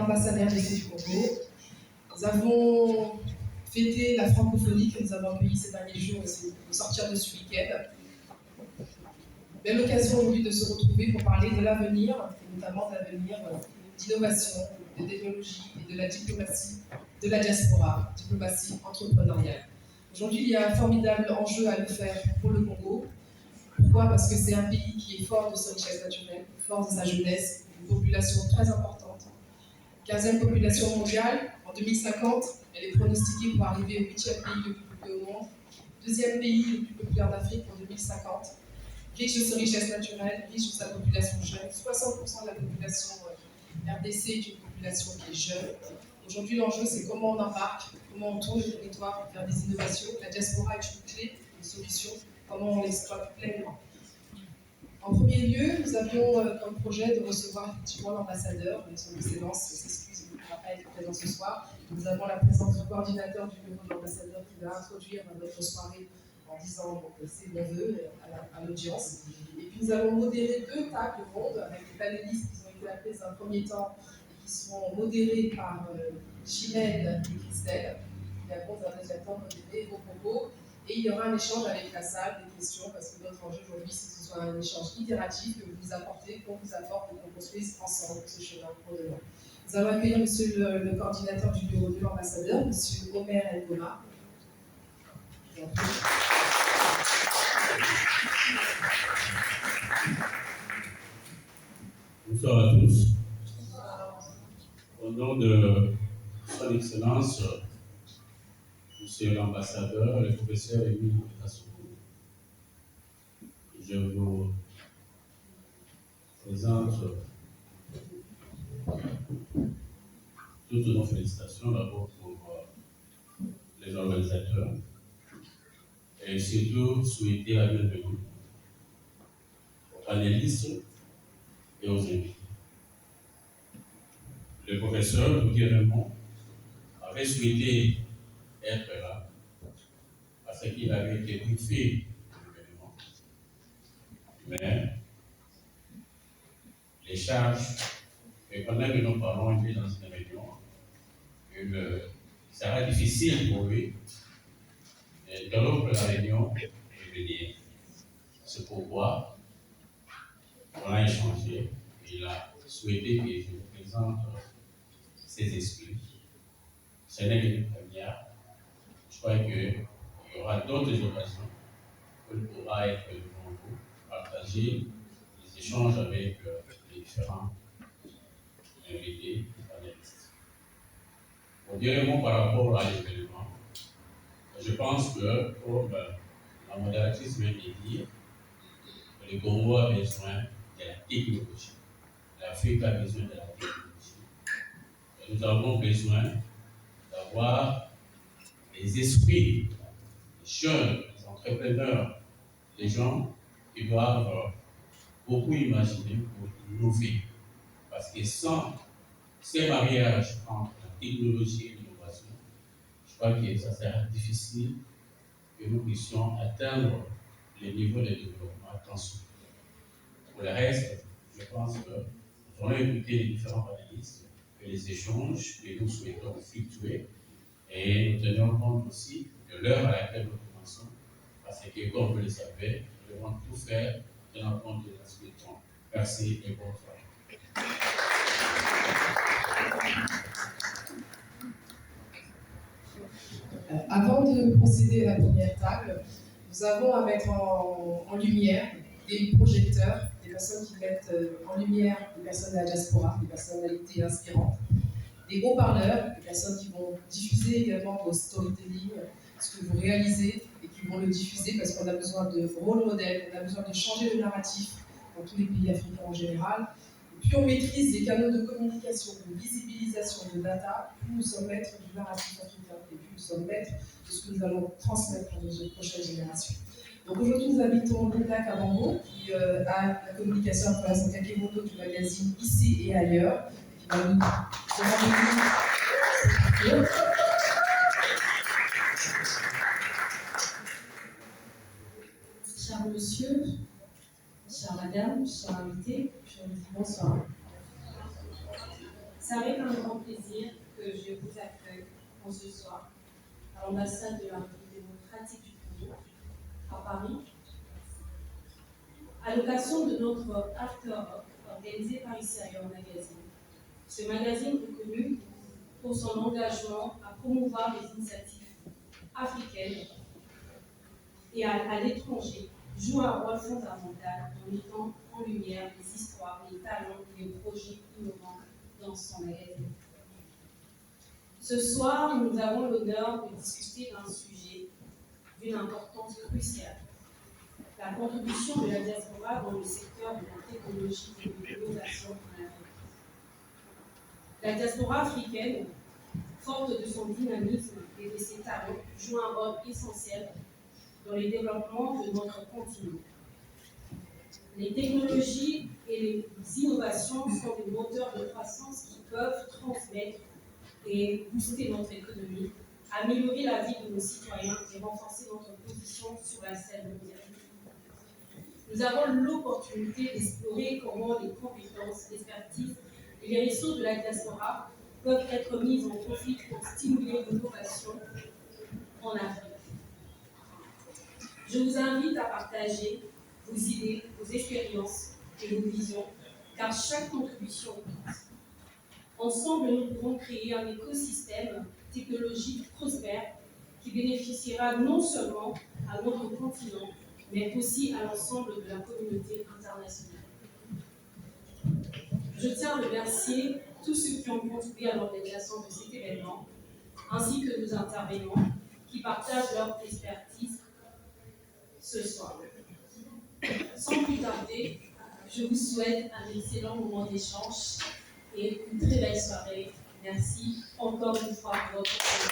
l'ambassadeur du Congo. Nous avons fêté la francophonie que nous avons accueillie ces derniers jours et au sortir de ce week-end. Belle occasion aujourd'hui de se retrouver pour parler de l'avenir, et notamment de l'avenir d'innovation, de technologie et de la diplomatie de la diaspora, diplomatie entrepreneuriale. Aujourd'hui, il y a un formidable enjeu à le faire pour le Congo. Pourquoi? Parce que c'est un pays qui est fort de ses richesses naturelles, fort de sa jeunesse, une population très importante. 15e population mondiale, en 2050, elle est pronostiquée pour arriver au 8e pays le plus peuplé au monde, 2e pays le plus populaire d'Afrique en 2050, riche de ses richesses naturelles, riche de sa population jeune. 60% de la population RDC est une population qui est jeune. Aujourd'hui, l'enjeu, c'est comment on embarque, comment on tourne le territoire vers des innovations. La diaspora est une clé, une solution, comment on l'exploite pleinement. En premier lieu, nous avions comme projet de recevoir effectivement l'ambassadeur, son excellence s'excuse, il ne pourra pas être présent ce soir. Nous avons la présence du coordinateur du bureau de l'ambassadeur qui va introduire notre soirée en disant ses bons voeux à l'audience. Et puis nous allons modérer 2 tables rondes avec des panélistes qui ont été appelés dans un premier temps et qui seront modérés par Chimène et Christelle, qui viendront dans un deuxième temps modérer vos propos. Et il y aura un échange avec la salle, des questions, parce que notre enjeu aujourd'hui, c'est que ce soit un échange itératif, que vous nous apportez, qu'on vous apporte et qu'on construise ensemble ce chemin pour demain. Nous allons accueillir monsieur le coordinateur du bureau de l'ambassadeur, monsieur Omer Ngoma. Bonsoir à tous. Au nom de son Excellence, Monsieur l'ambassadeur, le professeur Émile Kassoukou, je vous présente toutes nos félicitations d'abord pour les organisateurs et surtout souhaiter la bienvenue aux panélistes et aux invités. Le professeur Louis Raymond avait souhaité être là parce qu'il avait été briefé de l'événement, mais les charges, et pendant que nos parents étaient dans une réunion, il sera difficile pour lui d'interrompre la réunion et venir. C'est pourquoi on a échangé et il a souhaité que je vous présente ses excuses. Ce n'est qu'une première. Je crois qu'il y aura d'autres occasions où il pourra être devant vous, partager les échanges avec les différents invités panélistes. Pour dire un mot par rapport à l'événement, je pense que, comme la modératrice vient de dire, le Congo a besoin de la technologie. L'Afrique a besoin de la technologie. Et nous avons besoin d'avoir des esprits, des jeunes, des entrepreneurs, des gens qui doivent beaucoup imaginer pour innover. Parce que sans ces mariages entre la technologie et l'innovation, je crois que ça sera difficile que nous puissions atteindre les niveaux de développement attendus. Pour le reste, je pense que nous allons écouter les différents panélistes et les échanges que nous souhaitons effectuer et nous tenons compte aussi de l'heure à laquelle nous commençons parce que, comme vous le savez, nous devons tout faire tenant compte de l'aspect de temps. Merci et bonne soirée. Avant de procéder à la première table, nous avons à mettre en lumière des projecteurs, des personnes qui mettent en lumière des personnes de la diaspora, des personnalités inspirantes, des haut-parleurs, des personnes qui vont diffuser également vos storytelling, ce que vous réalisez et qui vont le diffuser parce qu'on a besoin de rôle modèle, on a besoin de changer le narratif dans tous les pays africains en général. Et plus on maîtrise les canaux de communication, de visibilisation, de data, plus nous sommes maîtres du narratif africain et plus nous sommes maîtres de ce que nous allons transmettre à nos prochaines générations. Donc aujourd'hui, nous invitons Linda Kabambo, qui a la communication à travers son Kakemoto du magazine Ici et Ailleurs, qui va nous Cher monsieur, chère madame, chers invités, je vous dis bonsoir. C'est avec un grand plaisir que je vous accueille en ce soir à l'ambassade de la République démocratique du Congo à Paris, à l'occasion de notre After organisé par Extérieur Magazine. Ce magazine est connu pour son engagement à promouvoir les initiatives africaines et à l'étranger, joue un rôle fondamental en mettant en lumière les histoires, les talents et les projets innovants dans son magazine. Ce soir, nous avons l'honneur de discuter d'un sujet d'une importance cruciale: la contribution de la diaspora dans le secteur de la technologie et de l'innovation en Afrique. La diaspora africaine, forte de son dynamisme et de ses talents, joue un rôle essentiel dans le développement de notre continent. Les technologies et les innovations sont des moteurs de croissance qui peuvent transmettre et booster notre économie, améliorer la vie de nos citoyens et renforcer notre position sur la scène mondiale. Nous avons l'opportunité d'explorer comment les compétences, l'expertise et les ressources de la diaspora peuvent être mises en profit pour stimuler l'innovation en Afrique. Je vous invite à partager vos idées, vos expériences et vos visions, car chaque contribution compte. Ensemble, nous pouvons créer un écosystème technologique prospère qui bénéficiera non seulement à notre continent, mais aussi à l'ensemble de la communauté internationale. Je tiens à remercier tous ceux qui ont contribué à l'organisation de cet événement, ainsi que nos intervenants qui partagent leur expertise ce soir. Sans plus tarder, je vous souhaite un excellent moment d'échange et une très belle soirée. Merci encore une fois pour votre